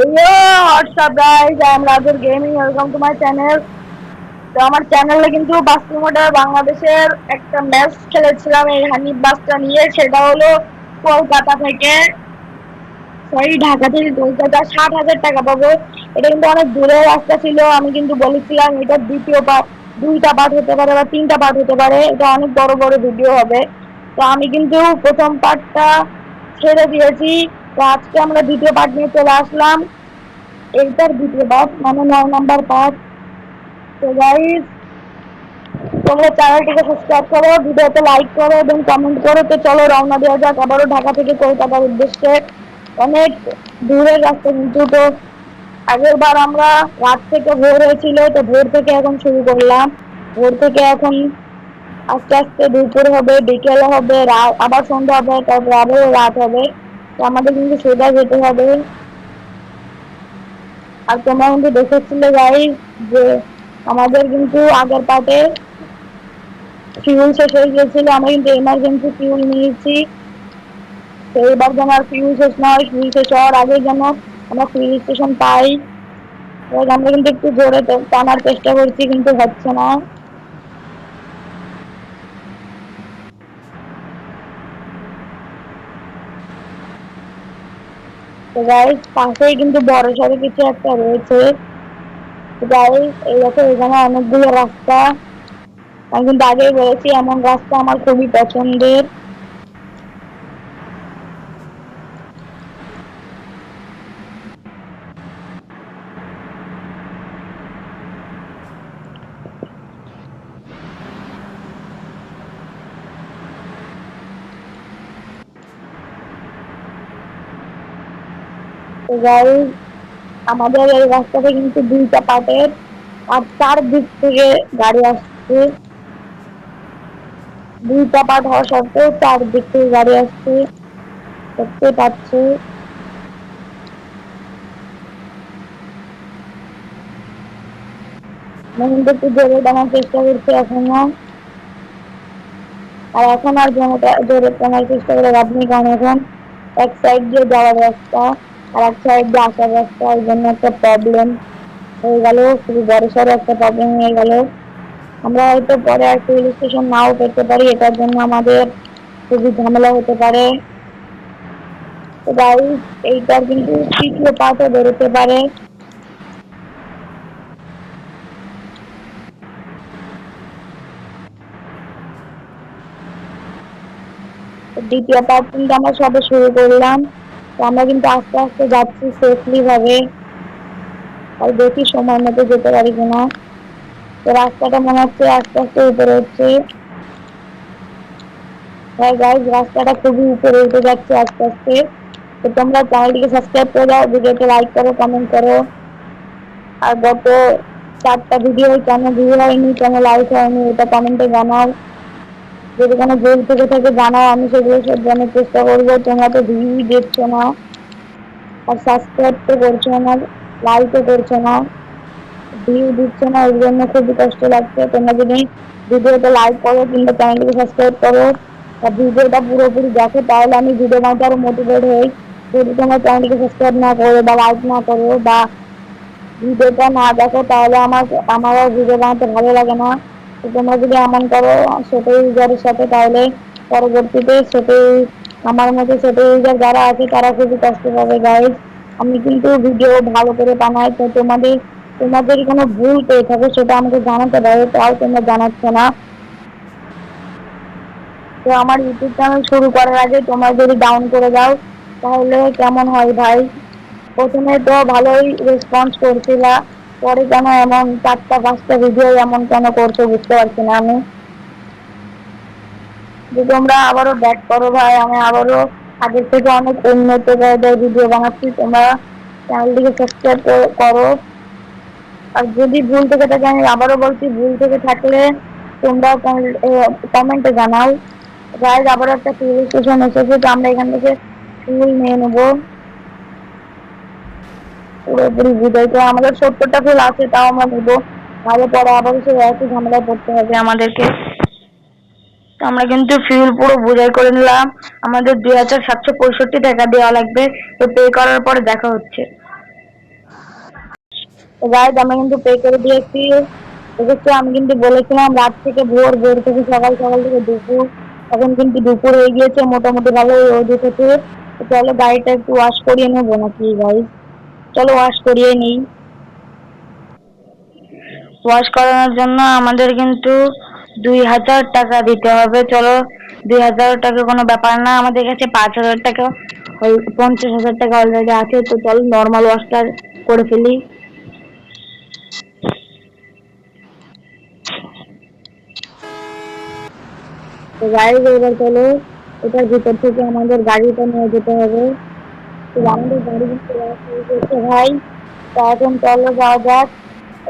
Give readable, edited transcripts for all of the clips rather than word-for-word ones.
Yo, what's up guys? I am Rajur Gaming. Welcome to my channel. তো আমার চ্যানেলে কিন্তু বাস্কেট মোটর বাংলাদেশের একটা ম্যাচ খেলেছিলাম এই হানিফ বাসটা নিয়ে। সেটা হলো কলকাতা থেকে, সরি ঢাকা থেকে কলকাতা 60,000 টাকা পাবো। এটা কিন্তু অনেক দূরের রাস্তা ছিল। আমি কিন্তু বলেছিলাম এটা দ্বিতীয় পার্ট, দুইটা পার্ট হতে পারে বা তিনটা পার্ট হতে পারে, এটা অনেক বড় বড় ভিডিও হবে। তো আমি কিন্তু প্রথম পার্টটা ছেড়ে দিয়েছি। তো আজকে আমরা দ্বিতীয় পার্ট নিয়ে চলে আসলাম। এইটার দ্বিতীয় পার্ট মানে 9 নাম্বার পার্ট। তো গাইস, তোমরা চ্যানেলটিকে সাবস্ক্রাইব করো, ভিডিওতে লাইক করো এবং কমেন্ট করো। তো চলো রওনা দেওয়া যাক আবারও ঢাকা থেকে কলকাতার উদ্দেশ্যে। অনেক দূরের রাস্তা কিন্তু। তো আগের বার আমরা রাত থেকে ভোর হয়েছিল, তো ভোর থেকে এখন শুরু করলাম। ভোর থেকে এখন আস্তে আস্তে দুপুর হবে, বিকেল হবে, আবার সন্ধ্যা হবে, তারপর আবারও রাত হবে। তো আমাদের কিন্তু সোজা যেতে হবে। আর তোমরা কিন্তু দেখেছিলে গাইস যে আমাদের কিন্তু আগের পার্টে ফিউল শেষ হয়ে গিয়েছিল। আমরা কিন্তু এমার্জেন্সি ফিউল নিয়েছি। তো এবার যেন আর ফিউল শেষ না হয়, ফিউল শেষ হওয়ার আগে যেন আমরা ফিউল স্টেশন পাই। আমরা কিন্তু একটু জোরে টানার চেষ্টা করছি কিন্তু হচ্ছে না। তো গাইস, পাশেই কিন্তু বড় সড়ো কিছু একটা রয়েছে। তো গাইস, এই দেখো এখানে অনেকগুলো রাস্তা। আমি কিন্তু আগেই বলেছি এমন রাস্তা আমার খুবই পছন্দের। তো গাইস, আমাদের এই রাস্তাটা কিন্তু দুইটা পার্টের, আর চারদিক থেকে গাড়ি আসছে। দুইটা পার্ট হওয়া সত্ত্বেও চারদিক থেকে গাড়ি আসছে, দেখতে পাচ্ছি। আমি কিন্তু একটু জোরে টানার চেষ্টা করছি এখনো। আর এখন আর জোরে টানার চেষ্টা করে লাভ নেই, কারণ এখন এক সাইড দিয়ে যাওয়ার রাস্তা আর এক সাইড দিয়ে আসার রাস্তা, এই জন্য একটা প্রবলেম হয়ে গেল, খুবই বড়সড় একটা প্রবলেম হয়ে গেল। আমরা হয়তো পরে আর ফিউল স্টেশন নাও পেতে পারি, এটার জন্য আমাদের খুবই ঝামেলা হতে পারে। তো গাইস, এইটার কিন্তু তৃতীয় পার্টও বেরোতে পারে। দ্বিতীয় পার্ট কিন্তু আমরা সবে শুরু করলাম। তো আমরা কিন্তু আস্তে আস্তে যাচ্ছি সেফলি ভাবে। আর দেখি সময় মতো যেতে পারি কিনা। তো রাস্তাটা মনে হচ্ছে আস্তে আস্তে উপরে হচ্ছে। হ্যাঁ গাইস, রাস্তাটা খুবই উপরে উঠে যাচ্ছে আস্তে আস্তে। তো তোমরা চ্যানেলটিকে সাবস্ক্রাইব করে দাও, ভিডিওতে লাইক করো, কমেন্ট করো। আর গত 4টা ভিডিও কেন ভিউ হয়নি, কেন লাইক হয়নি, এটা কমেন্টে জানাও। যদি কোনো ভুল থেকে থাকে জানাও, আমি সেগুলো জানার চেষ্টা করবো। তোমরা তো ভিউ দেখছো না, আর সাবস্ক্রাইব তো করছো না, লাইকও করছো না, ভিউ দিচ্ছে না, এর জন্য খুবই কষ্ট লাগছে। তোমরা যদি ভিডিওতে লাইক করো কিংবা চ্যানেলটিকে সাবস্ক্রাইব করো আর ভিডিওটা পুরোপুরি দেখো, তাহলে আমি ভিডিও বানাতে আরো মোটিভেট হই। যদি তোমরা চ্যানেলটিকে সাবস্ক্রাইব না করো বা লাইক না করো বা ভিডিওটা না দেখো, তাহলে আমার আর ভিডিও বানাতে ভালো লাগে না। তো তোমরা যদি এমন করো ছোট ইউজারের সাথে, তাহলে পরবর্তীতে আমার মতো ছোট ইউজার যারা আছে তারা খুবই কষ্ট পাবে গাইজ। আমি কিন্তু ভিডিও ভালো করে বানাই। তো তোমাদের কোনো ভুল পেয়ে থাকো সেটা আমাকে জানাতে পারো, তাও তোমরা জানাচ্ছ না। তো আমার ইউটিউব চ্যানেল শুরু করার আগে তোমরা যদি ডাউন করে দাও তাহলে কেমন হয় ভাই। প্রথমে তো ভালোই রেসপন্স করছিলা, পরে কেন এমন 4টা 5টা ভিডিও এমন কেন করছো বুঝতে পারছি না আমি। যে তোমরা আবারও ব্যাক করো ভাই, আমি আবারও আগের থেকে অনেক উন্নত পর্যায়ে ভিডিও বানাচ্ছি। তোমরা চ্যানেলটিকে সাবস্ক্রাইব করো। আর যদি ভুল থেকে থাকে, আমি আবারও বলছি, ভুল থেকে থাকলে তোমরা কমেন্টে জানাও। গাইজ, আবার একটা ফিউল স্টেশন এসেছে, তো আমরা এখান থেকে ফিউল নিয়ে নেবো পুরোপুরি বুঝাই। তো আমাদের 70টা ফুল আছে, তাও আমরা নেবো, তাহলে পরে আবার সে একই ঝামেলায় পড়তে হবে আমাদেরকে। তো আমরা কিন্তু ফিউল পুরো বোঝাই করে নিলাম। আমাদের 2,765 টাকা দেওয়া লাগবে। তো পে করার পরে দেখা হচ্ছে। তো গাইজ আমি কিন্তু পে করে দিয়েছি। দেখেছো আমি কিন্তু বলেছিলাম রাত থেকে ভোর, ভোর থেকে সকাল, সকাল থেকে দুপুর, এখন কিন্তু দুপুর হয়ে গিয়েছে, মোটামুটি ভালো রোদ উঠেছে। তো চলো গাড়িটা একটু ওয়াশ করিয়ে নেবো নাকি গাইজ, চলো ওয়াশ করিয়ে নিই। ওয়াশ করানোর জন্য আমাদের কিন্তু 2000 টাকা দিতে হবে। চলো 2000 টাকা কোনো ব্যাপার না, আমাদের কাছে 5000 টাকা, 50,000 টাকা অলরেডি আছে। তো চলো নর্মাল ওয়াশটা করে ফেলি। তো গাইজ এবার চলো এটার ভিতর থেকে আমাদের গাড়িটা নিয়ে যেতে হবে। তো আমাদের গাড়ি কিন্তু ওয়াশ হয়ে গেছে ভাই। তো এখন চলো যাওয়া যাক।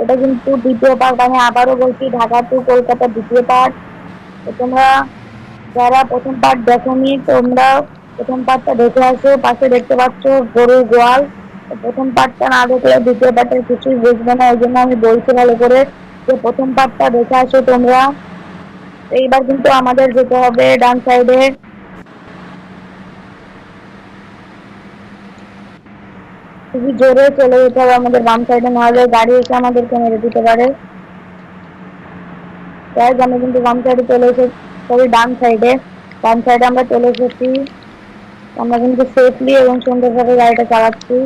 এটা কিন্তু দ্বিতীয় পার্ট, আমি আবারও বলছি, ঢাকা টু কলকাতা দ্বিতীয় পার্ট। তো তোমরা যারা প্রথম পার্ট দেখোনি, তোমরা প্রথম পার্টটা দেখে আসো। পাশে দেখতে পাচ্ছ গরুর গোয়াল। তো প্রথম পার্টটা না দেখলে দ্বিতীয় পার্টের কিছুই বুঝবে না, এই জন্য আমি বলছি ভালো করে যে প্রথম পার্টটা দেখে আসো তোমরা। এইবার কিন্তু আমাদের যেতে হবে ডান সাইডে, খুবই জোরে চলে যেতে হবে আমাদের বাম সাইডে, নাহলে গাড়ি এসে আমাদেরকে মেরে দিতে পারে। তাই আমি কিন্তু বাম সাইডে চলে এসেছি, সরি ডান সাইডে, ডান সাইডে আমরা চলে এসেছি। আমরা কিন্তু সেফলি এবং সুন্দরভাবে গাড়িটা চালাচ্ছি।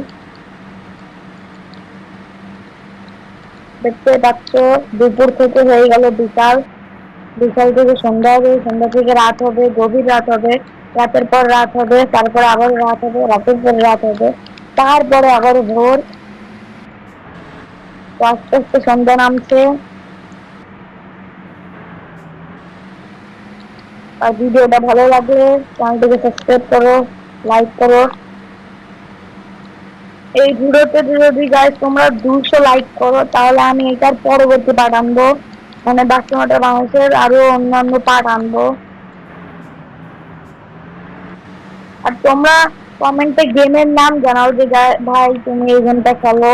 দেখতে পাচ্ছ দুপুর থেকে হয়ে গেল বিকাল, বিকাল থেকে সন্ধ্যা হবে, সন্ধ্যা থেকে রাত হবে, গভীর রাত হবে, রাতের পর রাত হবে, তারপরে আবার রাত হবে, রাতের পর রাত হবে, তারপরে আবার ভোর। তো আস্তে আস্তে সন্ধ্যা নামছে। আর ভিডিওটা ভালো লাগলে চ্যানেলটিকে সাবস্ক্রাইব করো, লাইক করো। এই ভিডিওতে যদি গাইস তোমরা 200 লাইক করো, তাহলে আমি এটার পরবর্তী পার্ট আনবো, মানে বাস্তবতা বাংলাদেশের আরো অন্যান্য পার্ট আনবো। আর তোমরা কমেন্টে গেমের নাম জানাও, যে ভাই তুমি এই গেমটা খেলো,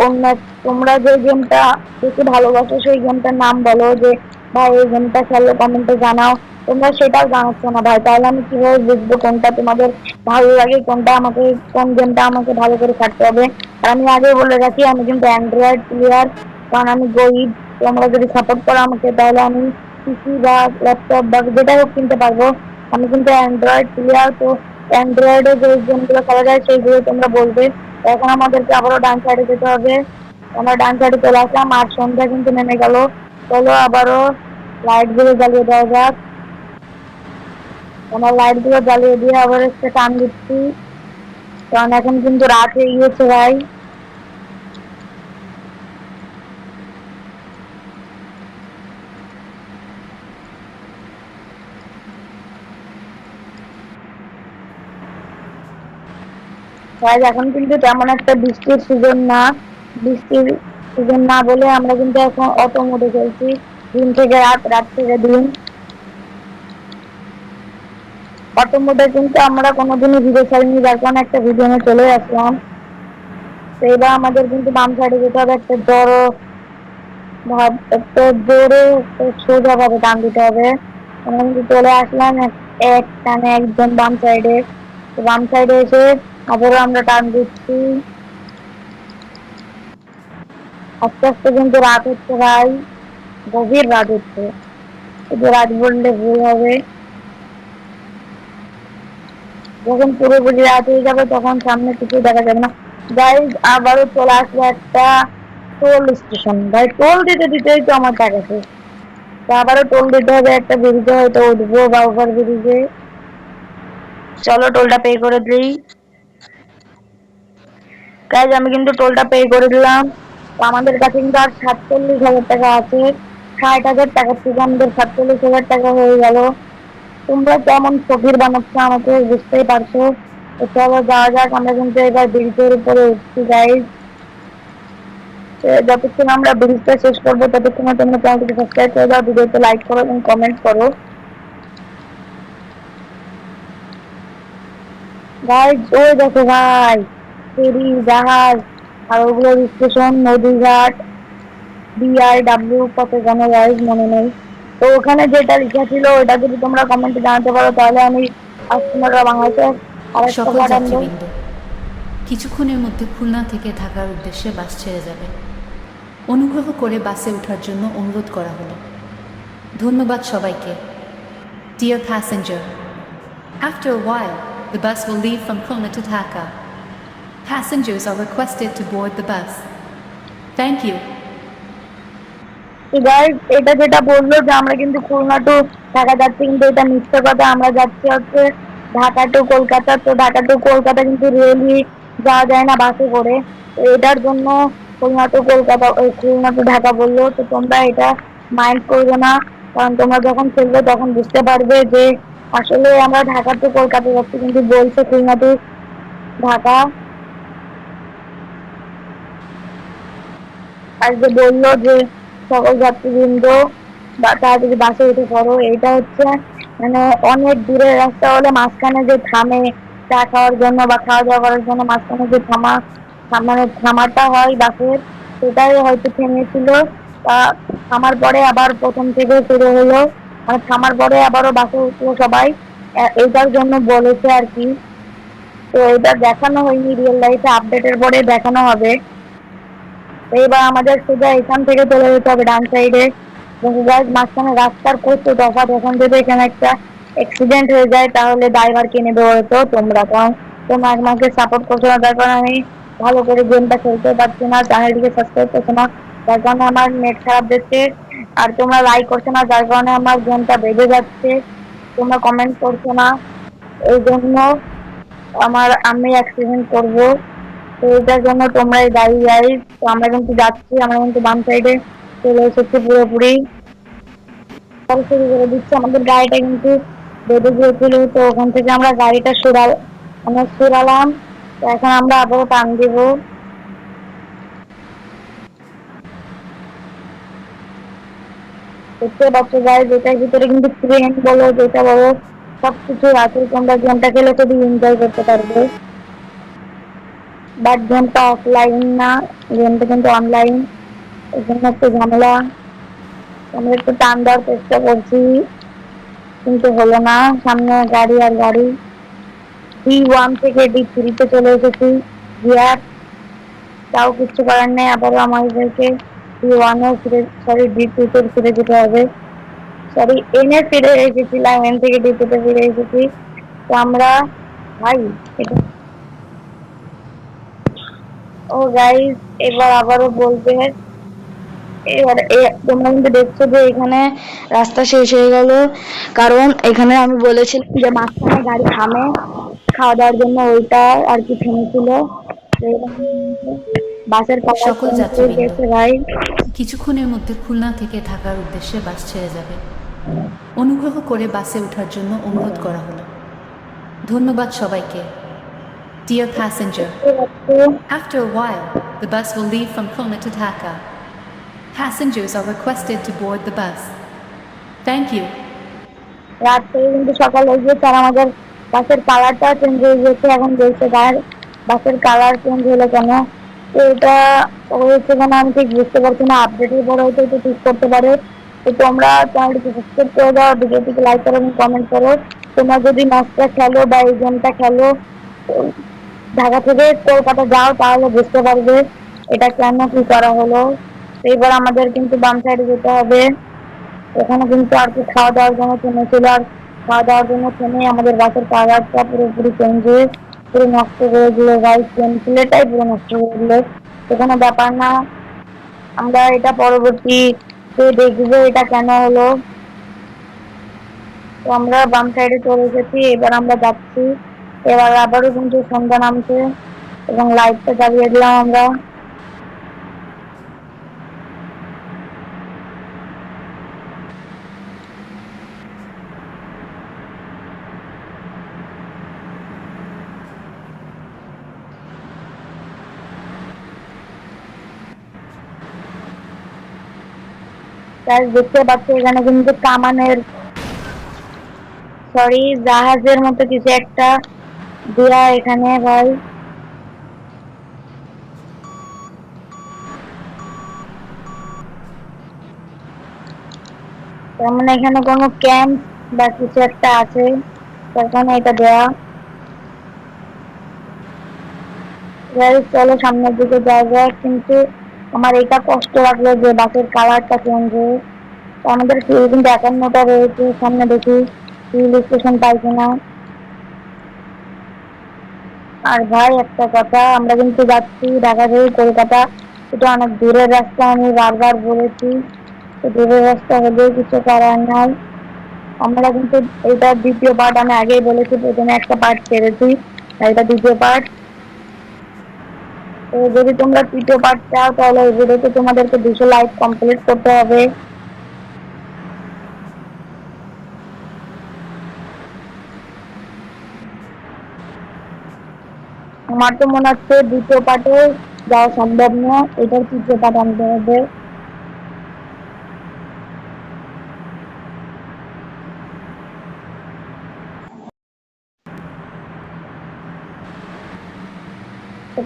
অন্য তোমরা যে গেমটা বেশি ভালোবাসো সেই গেমটার নাম বলো, যে ভাই এই গেমটা খেলো, কমেন্টে জানাও। তোমরা সেটাও জানাচ্ছ না ভাই, তাহলে আমি কিভাবে বুঝবো কোনটা তোমাদের ভালো লাগে, কোনটা আমাকে, কোন গেমটা আমাকে ভালো করে কাটতে হবে। আর আমি আগে বলে রাখি আমি কিন্তু অ্যান্ড্রয়েড প্লেয়ার, কারণ আমি গরিব। তোমরা যদি সাপোর্ট করো আমাকে, তাহলে আমি পিসি বা ল্যাপটপ বা যেটা হোক কিনতে পারবো। আমি কিন্তু অ্যান্ড্রয়েড প্লেয়ার। তো অ্যান্ড্রয়েডে যে গেমগুলো খেলা যায় সেইগুলো তোমরা বলবে। এখন আমাদেরকে আবারও ডান সাইডে যেতে হবে। আমরা ডান সাইডে চলে আসলাম, আর সন্ধ্যা কিন্তু নেমে গেল। চলো আবারও লাইট গুলো জ্বালিয়ে দেওয়া যাক। আমরা লাইট গুলো জ্বালিয়ে দিয়ে আবার একটা টান দিচ্ছি, কারণ এখন কিন্তু রাত হয়ে গিয়েছে ভাই। গাইজ এখন কিন্তু তেমন একটা বৃষ্টির সিজন না, বৃষ্টির সিজন না বলে আমরা কিন্তু এখন অটো মোডে চলছি, দিন থেকে রাত, রাত থেকে দিন। অটো মোডে কিন্তু আমরা কোনোদিনই ভিডিও ছাড়িনি, যার কারণে একটা ভিডিও নিয়ে চলে আসলাম। তো এবার আমাদের কিন্তু বাম সাইডে যেতে হবে, একটা বড় ভাব, একটা জোরে একটা সোজা ভাবে টান দিতে হবে। আমরা কিন্তু চলে আসলাম এক টানে একদম বাম সাইডে। বাম সাইডে এসে আবারও আমরা টান দিচ্ছি। আস্তে আস্তে কিন্তু রাত হচ্ছে ভাই, গভীর রাত হচ্ছে, কিন্তু রাত বললে ভুল হবে। যখন পুরোপুরি রাত হয়ে যাবে তখন সামনে কিছু দেখা যাবে না। গাইজ আবারও চলে আসলো একটা টোল স্টেশন, ভাই টোল দিতে দিতেই তো আমার টাকা শেষ। তো আবারও টোল দিতে হবে, একটা ব্রিজে হয়তো উঠবো বা ওভার ব্রিজে। চলো টোলটা পে করে দিই। গাইজ আমি কিন্তু টোলটা পে করে দিলাম। তো আমাদের কাছে কিন্তু আর 47,000 টাকা আছে। 60,000 টাকার থেকে আমাদের 47,000 টাকা হয়ে গেল। তোমরা কেমন ফকির বানাচ্ছ আমাকে বুঝতেই পারছো। তো চলো যাওয়া যাক, আমরা কিন্তু এবার ব্রিজের উপরে উঠছি গাইজ। যতক্ষণ আমরা ব্রিজটা শেষ করবো ততক্ষণ তোমরা চ্যানেলটিকে সাবস্ক্রাইব করে দাও, ভিডিওতে লাইক করো এবং কমেন্ট করো। গাইজ ওই দেখো ভাই, ফেরি, জাহাজ, আর ওগুলো স্টেশন, নদীঘাট, BIW কত যেন গাইজ মনে নেই। তো ওখানে যেটা লেখা ছিল ওটা যদি তোমরা কমেন্টে জানাতে পারো, তাহলে আমি বাংলাদেশের আরেকটা সকল পার্ট আনবো। যাত্রীবৃন্দ, কিছুক্ষণের মধ্যে খুলনা থেকে ঢাকার উদ্দেশ্যে বাস ছেড়ে যাবে। অনুগ্রহ করে বাসে ওঠার জন্য অনুরোধ করা হলো। ধন্যবাদ সবাইকে। Dear passenger, after a while, the bus will leave from Khulna to Dhaka. Passengers are requested to board the bus. Thank you. তো গাইস, এটা যেটা বললো যে আমরা কিন্তু খুলনা টু ঢাকা যাচ্ছি, কিন্তু এটা মিথ্যে কথা। আমরা যাচ্ছি হচ্ছে ঢাকা টু কলকাতা। তো ঢাকা টু কলকাতা কিন্তু রেলই যাওয়া যায় না বাসে করে। তো এটার জন্য খুলনা টু কলকাতা, খুলনা টু ঢাকা বললো। তো তোমরা এটা মাইন্ড করবে না, কারণ তোমরা যখন খেলবে তখন বুঝতে পারবে যে আসলে আমরা ঢাকা টু কলকাতা যাচ্ছি, কিন্তু বলছে খুলনা টু ঢাকা। আর যে বললো যে সকল যাত্রীবৃন্দ তাড়াতাড়ি বাসে উঠে পড়ো, এটা হচ্ছে মানে অনেক দূরের রাস্তা হলে মাঝখানে যে থামে চা খাওয়ার জন্য বা খাওয়া দাওয়া করার জন্য, মাঝখানে যে মানে থামাটা হয় বাসের, সেটাই হয়তো থেমেছিল। তা থামার পরে আবার প্রথম থেকে শুরু হলো, মানে থামার পরে আবারও বাসে উঠলো সবাই। এইটার জন্য বলেছে আর কি। তো এটা দেখানো হয়নি রিয়েল লাইফে, আপডেটের পরে দেখানো হবে। এবার আমাদের সোজা এখান থেকে চলে যেতে হবে ডান সাইডে। মাঝখানে রাস্তার প্রচুর তফাৎ। এখন যদি এখানে একটা অ্যাক্সিডেন্ট হয়ে যায় তাহলে ড্রাইভার কে নেবে হয়তো তোমরা, কারণ তোমরা আমাকে সাপোর্ট করছো না, তার কারণে আমি ভালো করে গেমটা খেলতে পারছি না, চ্যানেলটিকে সাবস্ক্রাইব করছো না, যার কারণে আমার নেট খারাপ দিচ্ছে। আর তোমরা লাইক করছো না, যার কারণে আমার গেমটা বেড়ে যাচ্ছে। তোমরা কমেন্ট করছো না, এই জন্য আমি অ্যাক্সিডেন্ট করবো। তো এটার জন্য তোমরাই দায়ী গাইস। তো আমরা কিন্তু যাচ্ছি, আমরা কিন্তু বাম সাইডে চলে এসেছি পুরোপুরি। শুরু করে দিচ্ছি। আমাদের গাড়িটা কিন্তু বেঁধে গিয়েছিল, তো ওখান থেকে আমরা গাড়িটা সরালাম। তো এখন আমরা আবারও টান দিব। দেখতে পাচ্ছ গাইস, এটার ভিতরে কিন্তু ট্রেন বলো যেটা বলো সবকিছু আছে। তোমরা গেমটা খেলে খুবই এনজয় করতে পারবে। বাট গেমটা অফলাইন না, গেমটা কিন্তু অনলাইন, এই জন্য একটু ঝামেলা। আমরা একটু টান দেওয়ার চেষ্টা করছি, কিন্তু হলো না। সামনে গাড়ি আর গাড়ি। D1 থেকে D3 তে চলে এসেছি। গিয়ার তাও কিছু করার নেই, আবারও আমাদেরকে D1 এ ফিরে, সরি D2 তে ফিরে যেতে হবে। সরি, এনে ফিরে এসেছিলাম, এন থেকে D2 তে ফিরে এসেছি। তো আমরা ভাই এটা, ও গাইস, এবার আবারও বলতে, এবার তোমরা কিন্তু দেখছো যে এখানে রাস্তা শেষ হয়ে গেল, কারণ এখানে আমি বলেছিলাম যে মাঝখানে গাড়ি থামে খাওয়া দাওয়ার জন্য, ওইটা আর কি থেমেছিল। বাসের কালার সকল চেঞ্জ হয়ে যাত্রীবৃন্দ, গেছে ভাই। কিছুক্ষণের মধ্যে খুলনা থেকে ঢাকার উদ্দেশ্যে বাস ছেড়ে যাবে। অনুগ্রহ করে বাসে ওঠার জন্য অনুরোধ করা হলো। ধন্যবাদ সবাইকে। Dear passenger, after a while, the bus will leave from Khulna to Dhaka. Passengers are requested to board the bus. Thank you. রাত থেকে কিন্তু সকাল হয়ে গিয়েছে, আর আমাদের বাসের কালারটা চেঞ্জ হয়ে গেছে। এখন বলছে বাসের কালার চেঞ্জ হলো কেন? তো এটা হয়েছে কেন আমি ঠিক বুঝতে পারছি না। আপডেটের পরে হয়তো একটু ঠিক করতে পারে। তো তোমরা চ্যানেলটিকে সাবস্ক্রাইব করে দাও, ভিডিওটিকে লাইক করো এবং কমেন্ট করো। তোমরা যদি ম্যাচটা খেলো বা এই গেমটা খেলো, ঢাকা থেকে কলকাতা যাও, তাহলে বুঝতে পারবে এটা কেন কি করা হলো। এবার আমাদের কিন্তু বাম সাইডে যেতে হবে। এখানে কিন্তু আর কি খাওয়া দাওয়ার জন্য থেমেছিল, আর খাওয়া দাওয়ার জন্য থেমে আমাদের বাসের কালারটা পুরোপুরি চেঞ্জ হয়ে পুরো নষ্ট করে দিল গাইস। গেম প্লেটাই পুরো নষ্ট করে দিল। তো কোনো ব্যাপার না, আমরা এটা পরবর্তীতে দেখবো এটা কেন হলো। তো আমরা বাম সাইডে চলে এসেছি, এবার আমরা যাচ্ছি। এবার আবারও কিন্তু সন্ধ্যা নামছে এবং লাইটটা জ্বালিয়ে দিলাম আমরা। দেখতে পাচ্ছি এখানে কিন্তু কামানের, সরি জাহাজের মতো কিছু একটা দেয়া এখানে ভাই। তার মানে এখানে কোনো ক্যাম্প বা কিছু একটা আছে, তার কারণে এটা দেয়া। গাইস চলো সামনের দিকে যাওয়া যাক, কিন্তু আমার এটা কষ্ট লাগলো যে বাসের কালারটা চেঞ্জ হয়ে। তো আমাদের ফিউল কিন্তু 51টা রয়েছে, সামনে দেখি ফিউল স্টেশন পাই কিনা। আর ভাই একটা কথা, আমরা কিন্তু যাচ্ছি ঢাকা থেকে কলকাতা, এটা অনেক দূরের রাস্তা, আমি বারবার বলেছি। তো দূরের রাস্তা হলেও কিছু করার নাই। আমরা কিন্তু এটা দ্বিতীয় পার্ট, আমি আগেই বলেছি প্রথমে একটা পার্ট ছেড়েছি, আর এটা দ্বিতীয় পার্ট। তো যদি তোমরা তৃতীয় পার্ট চাও তাহলে এই ভিডিওতে তোমাদেরকে 200 লাইক কমপ্লিট করতে হবে। আমার তো মনে হচ্ছে দ্বিতীয় পার্টে যাওয়া সম্ভব নয়, এটার তৃতীয় পার্ট আনতে হবে।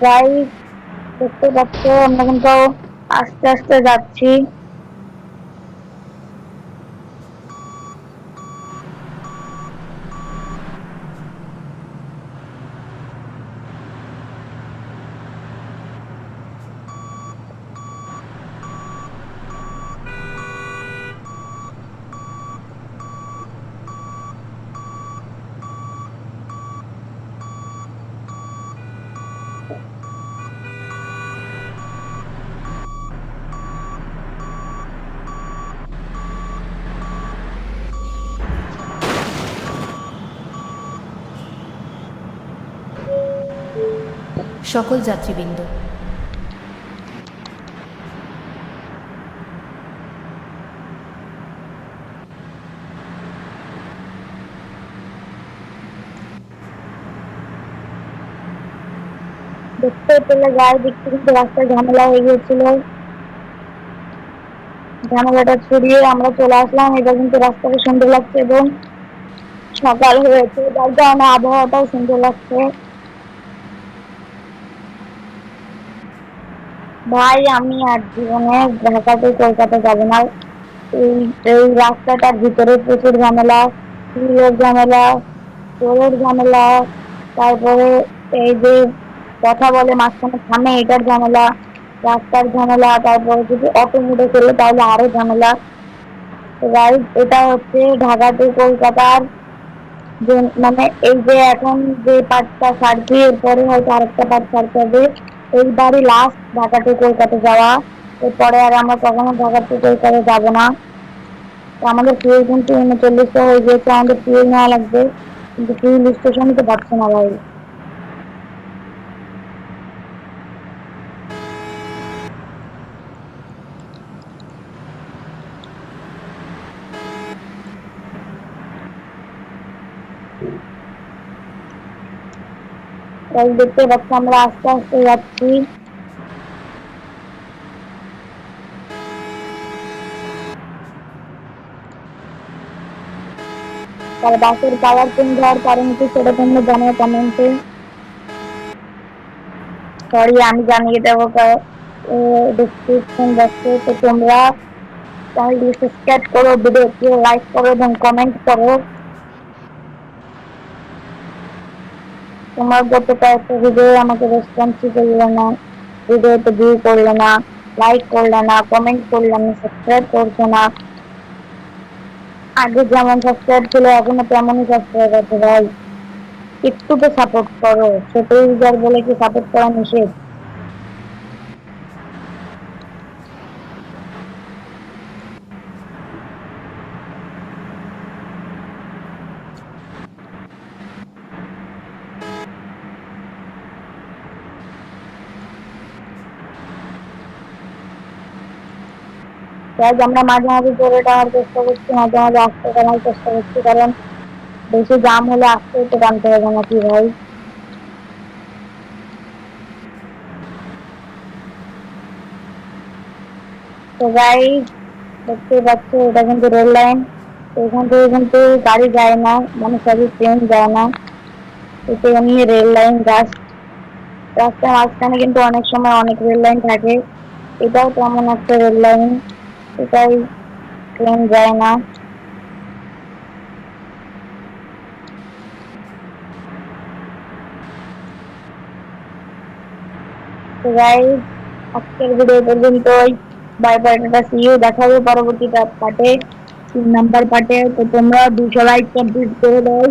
গাইস দেখতে পাচ্ছ আমরা কিন্তু আস্তে আস্তে যাচ্ছি। সকল যাত্রীবৃন্দ, দেখতে পেলে গায়ে দেখতে কিন্তু রাস্তায় ঝামেলা হয়ে গিয়েছিল, ঝামেলাটা ছড়িয়ে আমরা চলে আসলাম। এটা কিন্তু রাস্তাটা সুন্দর লাগছে এবং সকাল হয়েছে, যার কারণে আবহাওয়াটাও সুন্দর লাগছে। ভাই আমি আর জীবনে ঢাকা থেকে কলকাতা যাবো না। এই এই রাস্তাটার ভিতরে প্রচুর ঝামেলা, পুলিশের ঝামেলা, চোরের ঝামেলা, তারপরে এই যে কথা বলে মাঝখানে থামে এটার ঝামেলা, রাস্তার ঝামেলা, তারপরে যদি অটো মুড়ে চলে তাহলে আরো ঝামেলা। তো গাইস এটা হচ্ছে ঢাকা টু কলকাতার যে মানে এই যে এখন যে পার্টটা ছাড়ছি এরপরে হয়তো আরেকটা পার্ট ছাড়তে হবে। এইবারই লাস্ট ঢাকা টু কলকাতা যাওয়া, এরপরে আর আমরা কখনো ঢাকা টু কলকাতা যাবো না। তো আমাদের ফিউল কিন্তু 39টা হয়ে গিয়েছে, আমাদের ফিউল নেওয়া লাগবে, কিন্তু ফিউল স্টেশনই তো পাচ্ছি না ভাই। তাই দেখতে পাচ্ছি আমরা আস্তে আস্তে যাচ্ছি। আর বাসের কালার চেঞ্জ হওয়ার কারণ কি সেটা তোমরা জানাও কমেন্টে। সরি আমি জানিয়ে দেবো ডিসক্রিপশন বক্সে। তো তোমরা চ্যানেলটি সাবস্ক্রাইব করো, ভিডিওটি লাইক করো এবং কমেন্ট করো। তোমার গত কয়েকটা ভিডিও আমাকে রেসপন্সই করলে না, ভিডিওতে ভিউ করলে না, লাইক করলে না, কমেন্ট করলে না, সাবস্ক্রাইব করছো না। আগে যেমন সাবস্ক্রাইব ছিল এখনো তেমনই সাবস্ক্রাইব আছে ভাই, একটু তো সাপোর্ট করো। ছোট ইউজার বলে কি সাপোর্ট করা নিষেধ? তাই আমরা মাঝে মাঝে জোরে টানার চেষ্টা করছি, মাঝে মাঝে আস্তে টানার চেষ্টা করছি, কারণ বেশি জাম হলে আস্তে তো টানতে হবে নাকি ভাই। তো গাইস দেখতে পাচ্ছ এটা কিন্তু রেল লাইন, তো এখান থেকে কিন্তু গাড়ি যায় না, মানে সরি ট্রেন যায় না, এটা এমনি রেল লাইন। রাস্তার মাঝখানে কিন্তু অনেক সময় অনেক রেল লাইন থাকে, এটাও তেমন একটা রেল লাইন, এটাই ট্রেন যায় না। তো গাইস আজকের ভিডিও পর্যন্তই। Bye bye, tata, see you. দেখা হবে পরবর্তী পার্টে, 3 নাম্বার পার্টে। তো তোমরা 200 লাইক কমপ্লিট করে দাও।